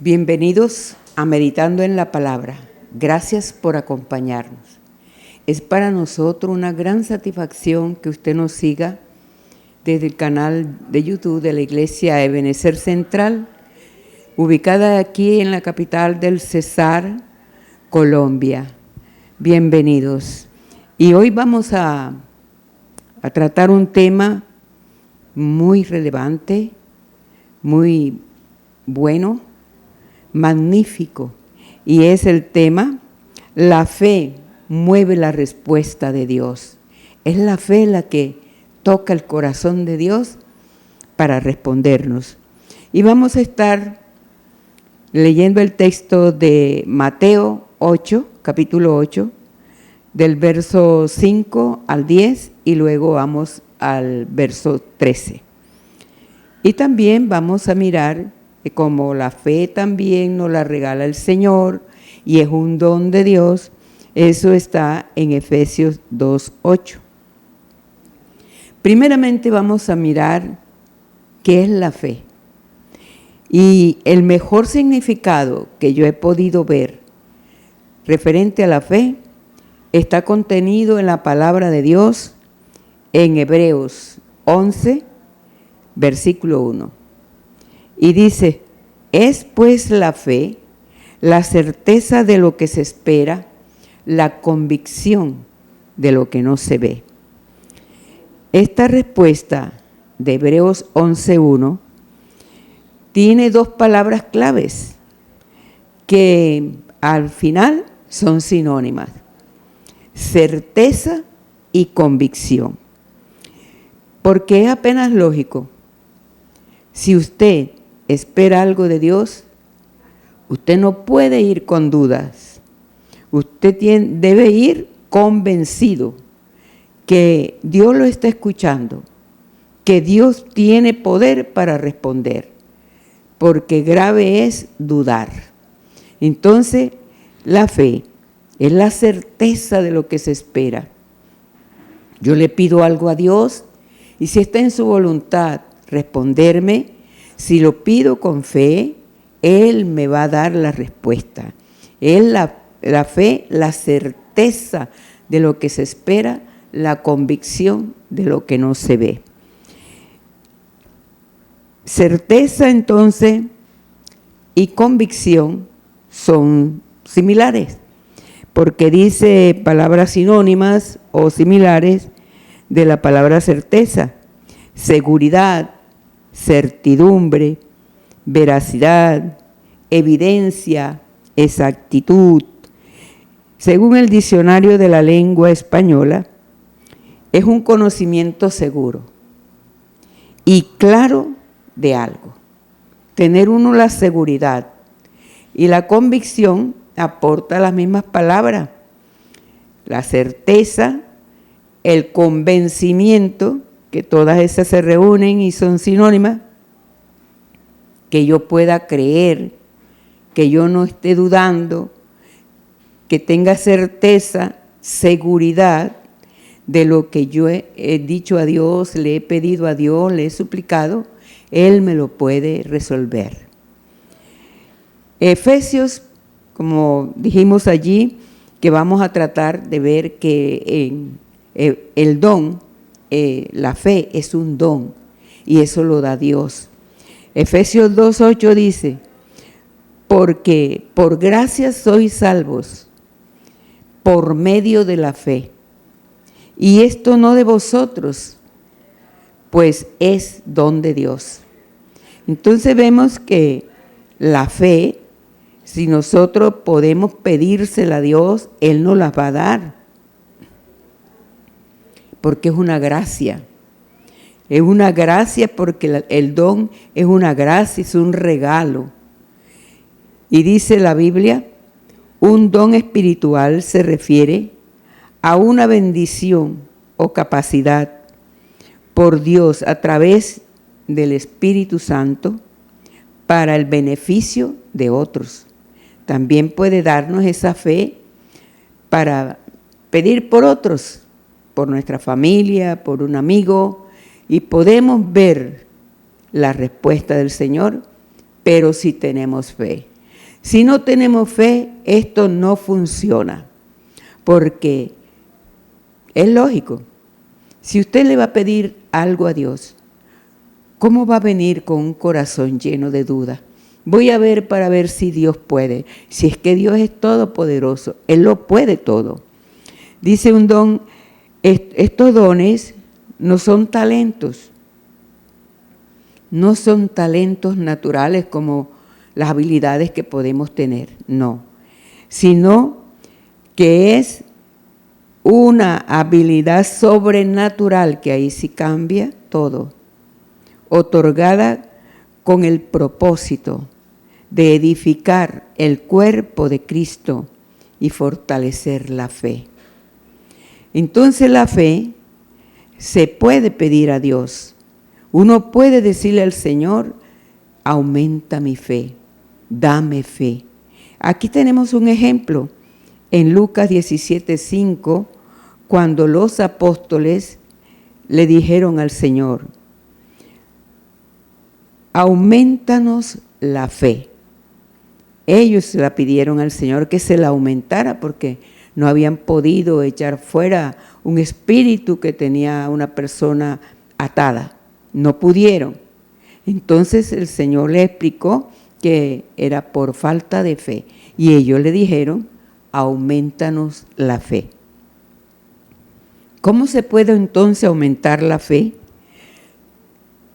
Bienvenidos a Meditando en la Palabra. Gracias por acompañarnos. Es para nosotros una gran satisfacción que usted nos siga desde el canal de YouTube de la Iglesia Ebenezer Central, ubicada aquí en la capital del Cesar, Colombia. Bienvenidos. Y hoy vamos a tratar un tema muy relevante, muy bueno, magnífico, y es el tema: la fe mueve la respuesta de Dios. Es la fe la que toca el corazón de Dios para respondernos. Y vamos a estar leyendo el texto de Mateo 8, capítulo 8, del verso 5 al 10, y luego vamos al verso 13. Y también vamos a mirar que como la fe también nos la regala el Señor y es un don de Dios, eso está en Efesios 2:8. Primeramente vamos a mirar qué es la fe. Y el mejor significado que yo he podido ver referente a la fe está contenido en la palabra de Dios en Hebreos 11, versículo 1. Y dice: es pues la fe, la certeza de lo que se espera, la convicción de lo que no se ve. Esta respuesta de Hebreos 11:1 tiene dos palabras claves que al final son sinónimas: certeza y convicción. Porque es apenas lógico. Si usted espera algo de Dios, usted no puede ir con dudas. Usted debe ir convencido que Dios lo está escuchando, que Dios tiene poder para responder, porque grave es dudar. Entonces, la fe es la certeza de lo que se espera. Yo le pido algo a Dios y si está en su voluntad responderme, si lo pido con fe, Él me va a dar la respuesta. Es la fe, la certeza de lo que se espera, la convicción de lo que no se ve. Certeza, entonces, y convicción son similares, porque dice palabras sinónimas o similares de la palabra certeza: seguridad, certidumbre, veracidad, evidencia, exactitud. Según el diccionario de la lengua española, es un conocimiento seguro y claro de algo. Tener uno la seguridad y la convicción aporta las mismas palabras. La certeza, el convencimiento, que todas esas se reúnen y son sinónimas, que yo pueda creer, que yo no esté dudando, que tenga certeza, seguridad de lo que yo he dicho a Dios, le he pedido a Dios, le he suplicado, Él me lo puede resolver. Efesios, como dijimos allí, que vamos a tratar de ver que el don, la fe es un don y eso lo da Dios. Efesios 2:8 dice: porque por gracia sois salvos por medio de la fe, y esto no de vosotros, pues es don de Dios. Entonces vemos que la fe, si nosotros podemos pedírsela a Dios, Él nos la va a dar, porque es una gracia. Es una gracia porque el don es una gracia, es un regalo. Y dice la Biblia, un don espiritual se refiere a una bendición o capacidad por Dios a través del Espíritu Santo para el beneficio de otros. También puede darnos esa fe para pedir por otros, por nuestra familia, por un amigo, y podemos ver la respuesta del Señor pero si tenemos fe. Si no tenemos fe, esto no funciona, porque es lógico. Si usted le va a pedir algo a Dios, ¿cómo va a venir con un corazón lleno de duda? Voy a ver para ver si Dios puede. Si es que Dios es todopoderoso, Él lo puede todo. Dice un don, estos dones no son talentos. No son talentos naturales como las habilidades que podemos tener, no. Sino que es una habilidad sobrenatural, que ahí sí cambia todo, otorgada con el propósito de edificar el cuerpo de Cristo y fortalecer la fe. Entonces la fe se puede pedir a Dios. Uno puede decirle al Señor, aumenta mi fe, dame fe. Aquí tenemos un ejemplo en Lucas 17:5, cuando los apóstoles le dijeron al Señor, aumentanos la fe. Ellos la pidieron al Señor que se la aumentara porque no habían podido echar fuera un espíritu que tenía a una persona atada. No pudieron. Entonces el Señor le explicó que era por falta de fe. Y ellos le dijeron, aumentanos la fe. ¿Cómo se puede entonces aumentar la fe?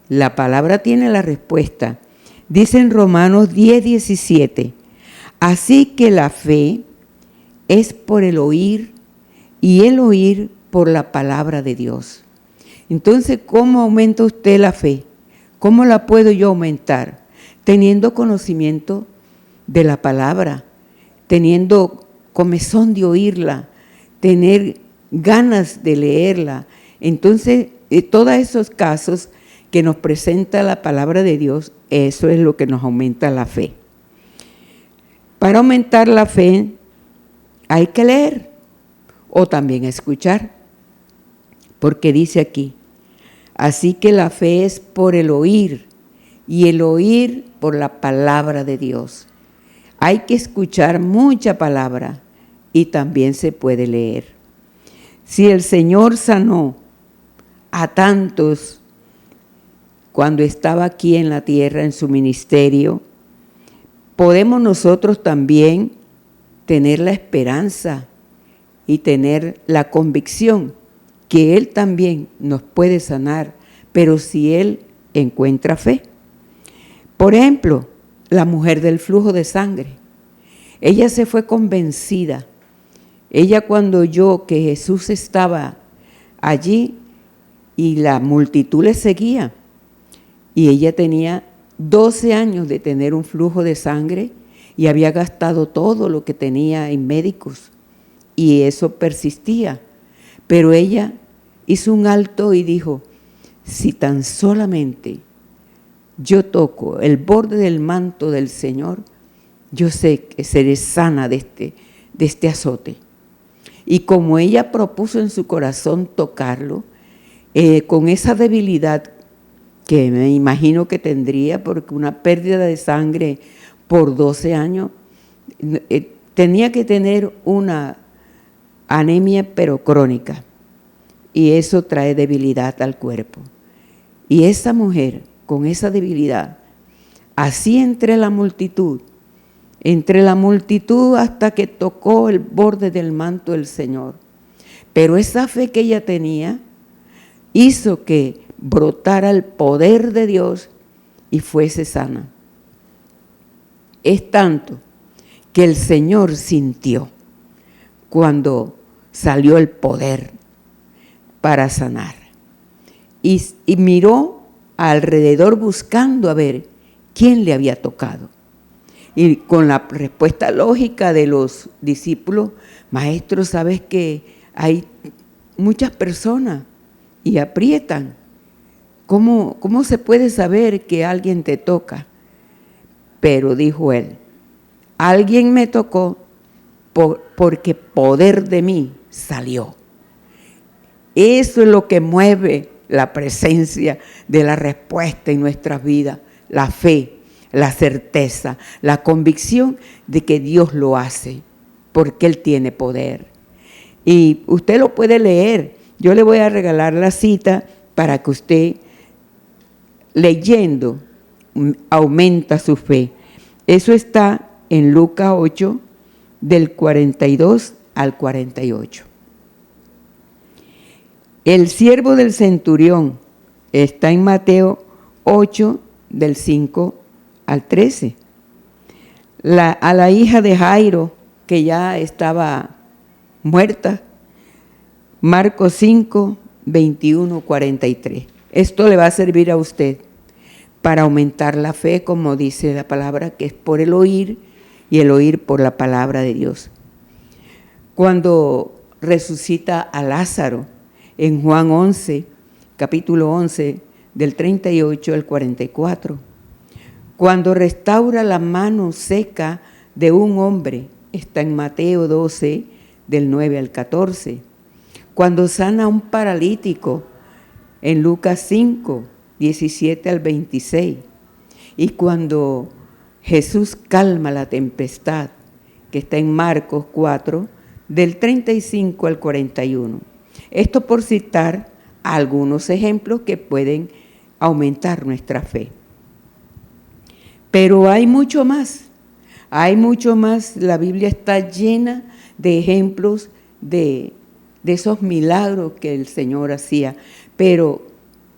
La palabra tiene la respuesta. Dice en Romanos 10:17, así que la fe es por el oír y el oír por la palabra de Dios. Entonces, ¿cómo aumenta usted la fe? ¿Cómo la puedo yo aumentar? Teniendo conocimiento de la palabra, teniendo comezón de oírla, tener ganas de leerla. Entonces, todos esos casos que nos presenta la palabra de Dios, eso es lo que nos aumenta la fe. Para aumentar la fe hay que leer o también escuchar, porque dice aquí, así que la fe es por el oír y el oír por la palabra de Dios. Hay que escuchar mucha palabra y también se puede leer. Si el Señor sanó a tantos cuando estaba aquí en la tierra en su ministerio, podemos nosotros también tener la esperanza y tener la convicción que Él también nos puede sanar, pero si Él encuentra fe. Por ejemplo, la mujer del flujo de sangre. Ella se fue convencida. Ella cuando oyó que Jesús estaba allí y la multitud le seguía, y ella tenía 12 años de tener un flujo de sangre y había gastado todo lo que tenía en médicos y eso persistía. Pero ella hizo un alto y dijo, si tan solamente yo toco el borde del manto del Señor, yo sé que seré sana de este azote. Y como ella propuso en su corazón tocarlo, con esa debilidad que me imagino que tendría, porque una pérdida de sangre por 12 años, tenía que tener una anemia pero crónica, y eso trae debilidad al cuerpo. Y esa mujer, con esa debilidad, así entre la multitud hasta que tocó el borde del manto del Señor. Pero esa fe que ella tenía hizo que brotara el poder de Dios y fuese sana. Es tanto que el Señor sintió cuando salió el poder para sanar. Y miró alrededor buscando a ver quién le había tocado. Y con la respuesta lógica de los discípulos, maestro, sabes que hay muchas personas y aprietan. ¿Cómo se puede saber que alguien te toca? Pero dijo él, alguien me tocó porque poder de mí salió. Eso es lo que mueve la presencia de la respuesta en nuestras vidas, la fe. la certeza, la convicción de que Dios lo hace, porque Él tiene poder. Y usted lo puede leer. Yo le voy a regalar la cita para que usted, leyendo, aumenta su fe. Eso está en Lucas 8, del 42 al 48. El siervo del centurión está en Mateo 8, del 5 al 13. A la hija de Jairo, que ya estaba muerta, Marcos 5, 21, 43. Esto le va a servir a usted para aumentar la fe, como dice la palabra, que es por el oír y el oír por la palabra de Dios. Cuando resucita a Lázaro en Juan 11, capítulo 11, del 38 al 44. Cuando restaura la mano seca de un hombre, está en Mateo 12, del 9 al 14. Cuando sana a un paralítico, en Lucas 5, 17 al 26. Y cuando Jesús calma la tempestad, que está en Marcos 4, del 35 al 41. Esto por citar algunos ejemplos que pueden aumentar nuestra fe. Pero hay mucho más. La Biblia está llena de ejemplos de esos milagros que el Señor hacía. Pero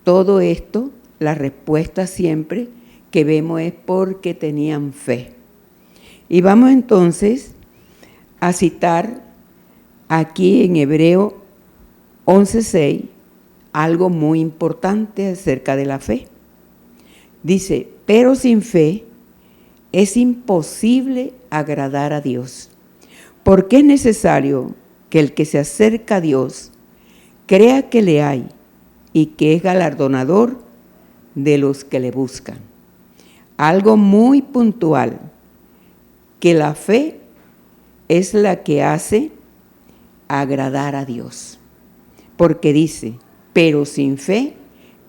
todo esto, la respuesta siempre que vemos es porque tenían fe. Y vamos entonces a citar aquí en Hebreo 11:6 algo muy importante acerca de la fe. Dice, pero sin fe es imposible agradar a Dios, porque es necesario que el que se acerca a Dios crea que le hay y que es galardonador de los que le buscan. Algo muy puntual, que la fe es la que hace agradar a Dios, porque dice, pero sin fe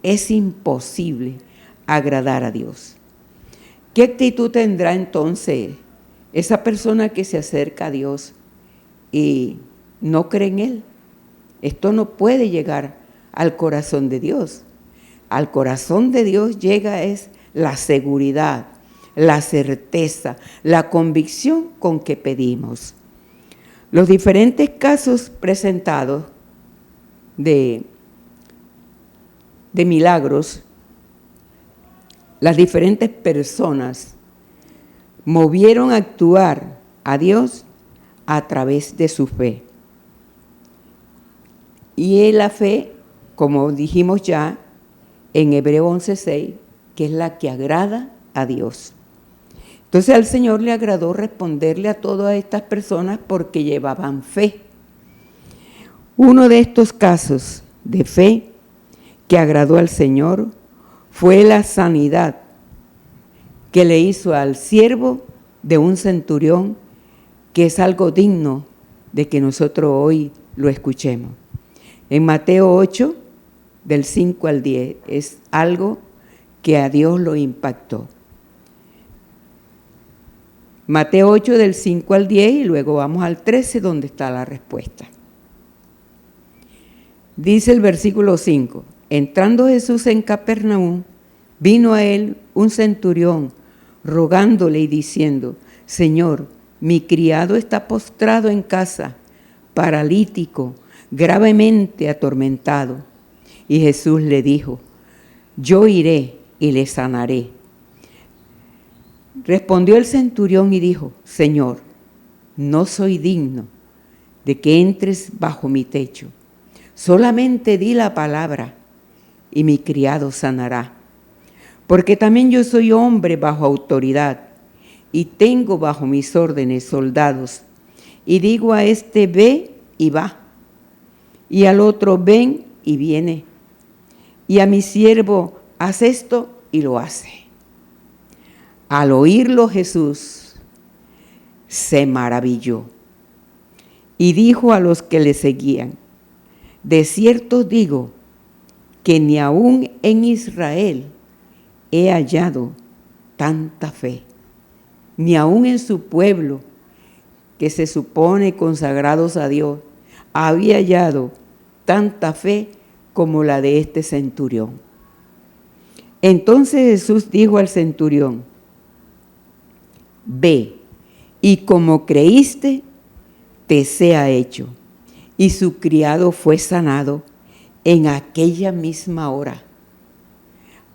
es imposible agradar a Dios. ¿Qué actitud tendrá entonces esa persona que se acerca a Dios y no cree en Él? Esto no puede llegar al corazón de Dios. Al corazón de Dios llega es la seguridad, la certeza, la convicción con que pedimos. Los diferentes casos presentados de milagros, las diferentes personas movieron a actuar a Dios a través de su fe. Y la fe, como dijimos ya en Hebreo 11:6, que es la que agrada a Dios. Entonces al Señor le agradó responderle a todas estas personas porque llevaban fe. Uno de estos casos de fe que agradó al Señor fue la sanidad que le hizo al siervo de un centurión, que es algo digno de que nosotros hoy lo escuchemos. En Mateo 8, del 5 al 10, es algo que a Dios lo impactó. Mateo 8, del 5 al 10, y luego vamos al 13, donde está la respuesta. Dice el versículo 5, entrando Jesús en Capernaum, vino a él un centurión, rogándole y diciendo, Señor, mi criado está postrado en casa, paralítico, gravemente atormentado. Y Jesús le dijo, yo iré y le sanaré. Respondió el centurión y dijo, Señor, no soy digno de que entres bajo mi techo. Solamente di la palabra y mi criado sanará. Porque también yo soy hombre bajo autoridad y tengo bajo mis órdenes soldados. Y digo a este, ve y va. Y al otro, ven y viene. Y a mi siervo, haz esto y lo hace. Al oírlo Jesús se maravilló y dijo a los que le seguían, de cierto digo que ni aún en Israel he hallado tanta fe, ni aun en su pueblo, que se supone consagrados a Dios, había hallado tanta fe como la de este centurión. Entonces Jesús dijo al centurión: ve, y como creíste, te sea hecho. Y su criado fue sanado en aquella misma hora.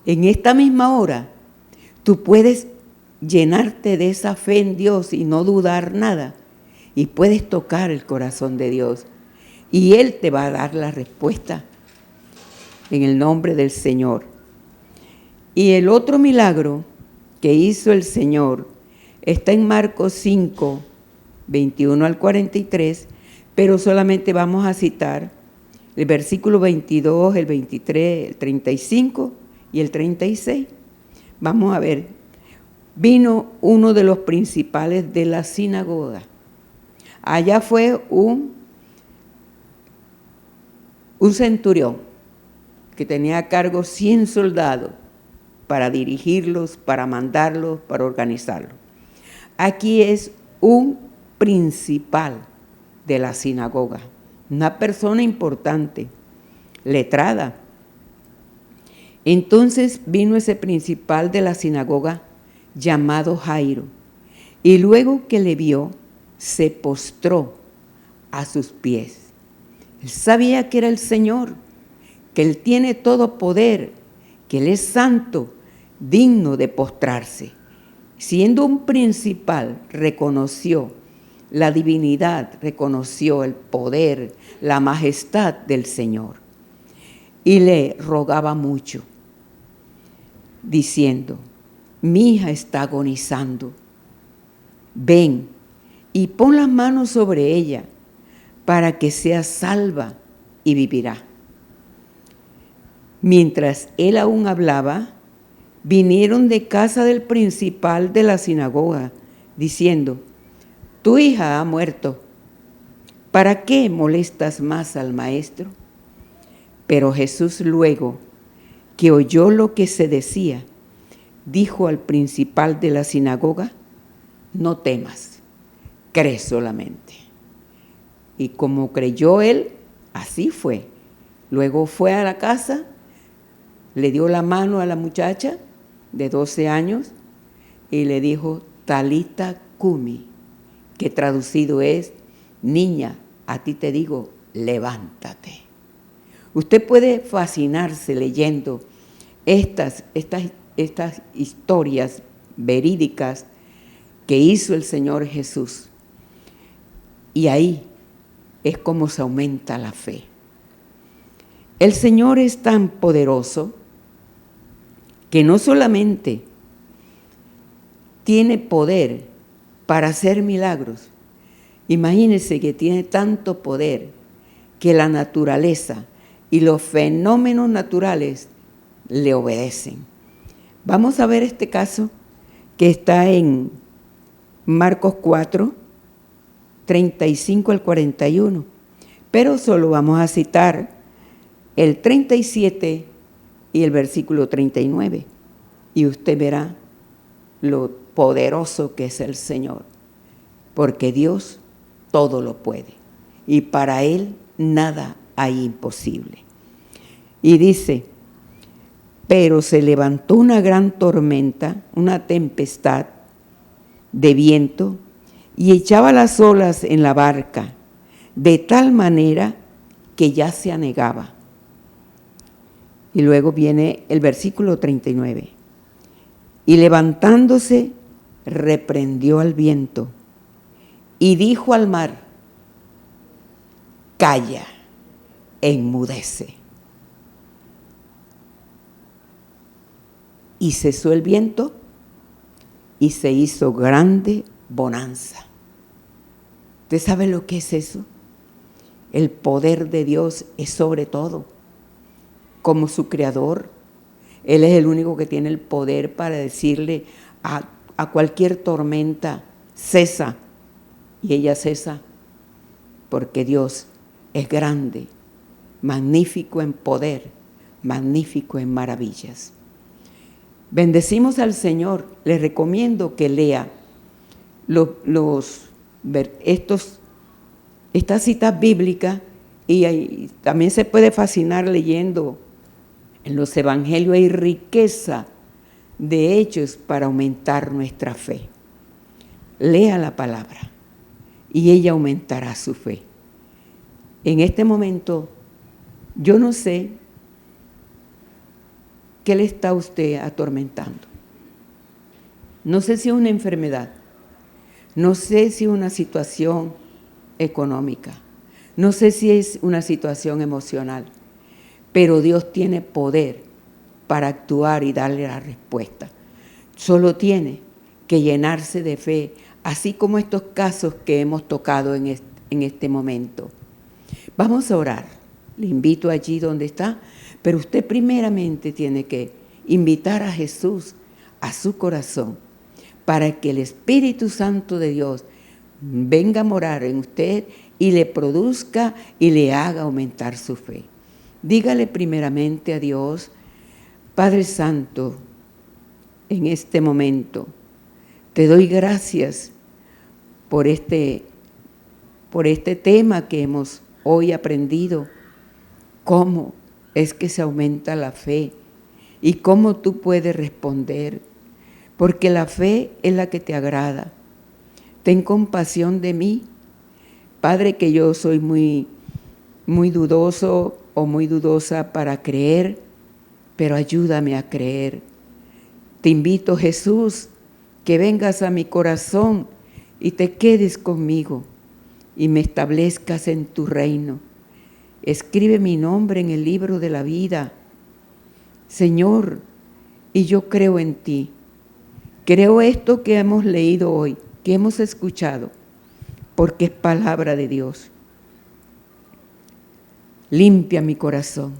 En esta misma hora, tú puedes llenarte de esa fe en Dios y no dudar nada. Y puedes tocar el corazón de Dios. Y Él te va a dar la respuesta en el nombre del Señor. Y el otro milagro que hizo el Señor está en Marcos 5, 21 al 43, pero solamente vamos a citar el versículo 22, el 23, el 35 y el 36. Vamos a ver. Vino uno de los principales de la sinagoga. Allá fue un centurión que tenía a cargo 100 soldados para dirigirlos, para mandarlos, para organizarlos. Aquí es un principal de la sinagoga, una persona importante, letrada. Entonces vino ese principal de la sinagoga llamado Jairo, y luego que le vio, se postró a sus pies. Él sabía que era el Señor, que Él tiene todo poder, que Él es santo, digno de postrarse. Siendo un principal, reconoció la divinidad, reconoció el poder, la majestad del Señor. Y le rogaba mucho, diciendo: mi hija está agonizando. Ven y pon las manos sobre ella para que sea salva y vivirá. Mientras él aún hablaba, vinieron de casa del principal de la sinagoga, diciendo: tu hija ha muerto. ¿Para qué molestas más al maestro? Pero Jesús, luego que oyó lo que se decía, dijo al principal de la sinagoga: no temas, cree solamente. Y como creyó él, así fue. Luego fue a la casa, le dio la mano a la muchacha de 12 años y le dijo: Talita Cumi, que traducido es: niña, a ti te digo, levántate. Usted puede fascinarse leyendo estas historias verídicas que hizo el Señor Jesús. Y ahí es como se aumenta la fe. El Señor es tan poderoso que no solamente tiene poder para hacer milagros. Imagínense que tiene tanto poder que la naturaleza y los fenómenos naturales le obedecen. Vamos a ver este caso que está en Marcos 4, 35 al 41, pero solo vamos a citar el 37 y el versículo 39, y usted verá lo poderoso que es el Señor, porque Dios todo lo puede, y para Él nada hay imposible. Y dice: pero se levantó una gran tormenta, una tempestad de viento, y echaba las olas en la barca, de tal manera que ya se anegaba. Y luego viene el versículo 39. Y levantándose, reprendió al viento y dijo al mar: calla, enmudece. Y cesó el viento y se hizo grande bonanza. ¿Usted sabe lo que es eso? El poder de Dios es sobre todo. Como su creador, Él es el único que tiene el poder para decirle a cualquier tormenta: cesa, y ella cesa, porque Dios es grande, magnífico en poder, magnífico en maravillas. Bendecimos al Señor. Les recomiendo que lea estas citas bíblicas y también se puede fascinar leyendo en los evangelios. Hay riqueza de hechos para aumentar nuestra fe. Lea la palabra y ella aumentará su fe. En este momento, yo no sé qué le está a usted atormentando. No sé si es una enfermedad, no sé si es una situación económica, no sé si es una situación emocional, pero Dios tiene poder para actuar y darle la respuesta. Solo tiene que llenarse de fe, así como estos casos que hemos tocado en este momento. Vamos a orar. Le invito allí donde está, pero usted primeramente tiene que invitar a Jesús a su corazón para que el Espíritu Santo de Dios venga a morar en usted y le produzca y le haga aumentar su fe. Dígale primeramente a Dios: Padre Santo, en este momento te doy gracias por este tema que hemos hoy aprendido. ¿Cómo es que se aumenta la fe? ¿Y cómo tú puedes responder? Porque la fe es la que te agrada. Ten compasión de mí, Padre, que yo soy muy dudoso o muy dudosa para creer, pero ayúdame a creer. Te invito, Jesús, que vengas a mi corazón y te quedes conmigo y me establezcas en tu reino. Escribe mi nombre en el libro de la vida, Señor, y yo creo en ti. Creo esto que hemos leído hoy, que hemos escuchado, porque es palabra de Dios. Limpia mi corazón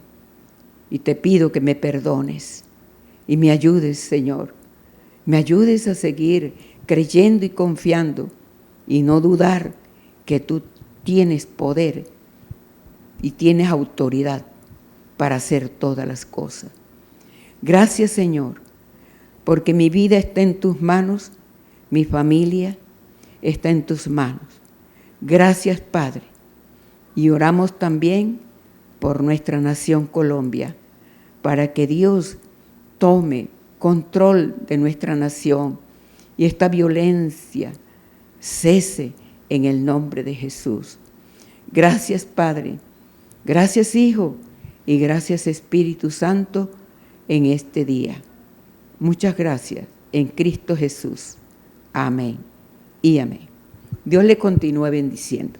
y te pido que me perdones y me ayudes, Señor. Me ayudes a seguir creyendo y confiando y no dudar que tú tienes poder y tienes autoridad para hacer todas las cosas. Gracias, Señor, porque mi vida está en tus manos, mi familia está en tus manos. Gracias, Padre. Y oramos también por nuestra nación Colombia, para que Dios tome control de nuestra nación y esta violencia cese en el nombre de Jesús. Gracias, Padre. Gracias, Hijo, y gracias, Espíritu Santo, en este día. Muchas gracias en Cristo Jesús. Amén y amén. Dios le continúe bendiciendo.